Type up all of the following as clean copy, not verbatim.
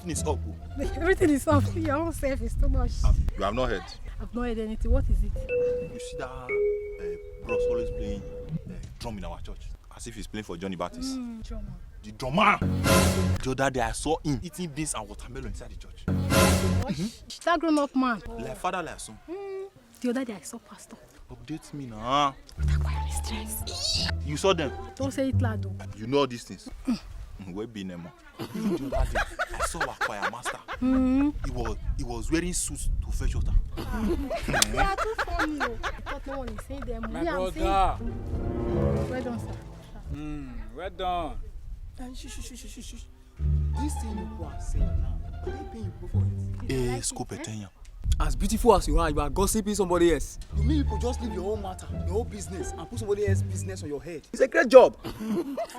everything is up. Everything is up. Your own self is too much. You have not heard? I've not heard anything. What is it? You see that bros always playing drum in our church, as if he's playing for Johnny Baptist. Drummer. The drummer. The other day I saw him eating beans and watermelon inside the church. That grown-up man. Like father, like son. The other day I saw pastor. Update me now. That choir is stress. You saw them? Don't say it loud though. You know all these things. Where Bbnaija? Even the other day, I saw our choir master. He was wearing suits to fetch water. They are too funny though. I thought no one is saying them. My brother. Well done, sir. Well done. This thing you are saying now, are they paying you for it? Scope etenya. As beautiful as you are gossiping somebody else. You mean you could just leave your own matter, your own business, and put somebody else's business on your head? It's a great job.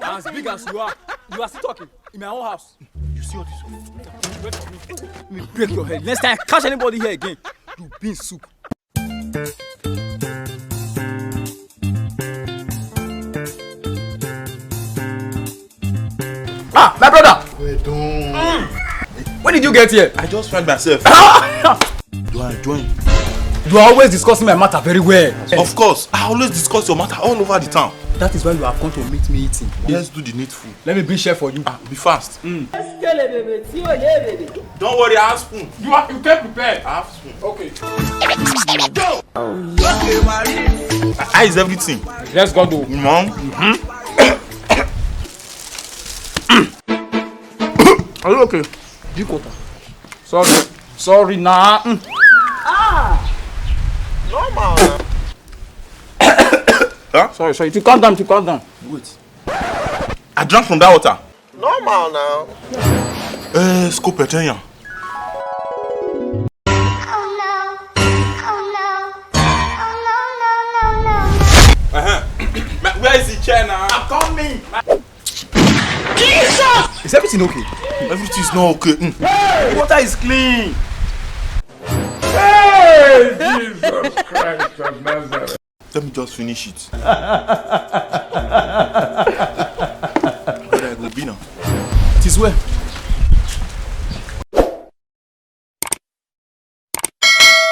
As big as you are still talking in my own house. You see all this? Let me break your head. Next time I catch anybody here again, you bean soup. Ah, my brother! Well done. When did you get here? I just found myself. Join. You are always discussing my matter very well. Of course, I always discuss your matter all over the town. That is why you have come to meet me eating. Let's do the needful. Let me bring chef for you. Be fast. Don't worry, I have spoon. You can't prepare. I have spoon. Okay. Go! How is everything? Let's go do. Mom? Are you okay? Drink water. Sorry, nah. Normal. Huh? Sorry. You calm down. Wait. I drank from that water. Normal now. Scope etenya. Where is the chair now? I'm coming. Jesus! Is everything okay? Everything is not okay. Hey! The water is clean. Hey, Jesus Christ of Nazareth. Let me just finish it. Where I go be now? It is well.